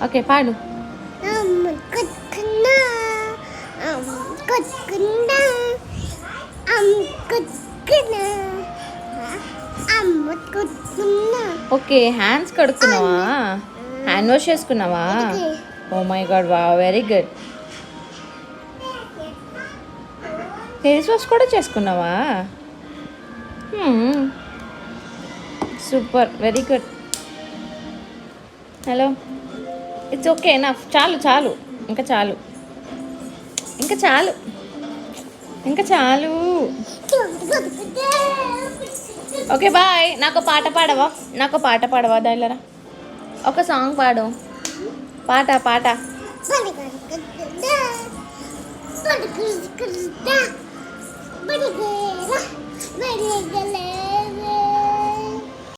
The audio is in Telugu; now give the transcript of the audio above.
ఓకే పాడు. అమ్మ కొట్టుకున్నా అమ్మ కొట్టుకున్నా అమ్మ కొట్టుకున్నా అమ్మ కొట్టుకున్నా. ఓకే హ్యాండ్స్ కడుక్కున్నావా? హ్యాండ్ వాష్ చేసుకున్నావా? ఓ మై గాడ్ వా వెరీ గుడ్. ఫేస్ వాష్ కూడా చేసుకున్నావా? Super very good. Hello it's okay నా చాలు చాలు ఇంకా చాలు ఇంకా చాలు ఇంకా చాలు. Okay bye. నాకు పాట పాడవా దైలరా? ఒక సాంగ్ పాడు. పాట బడి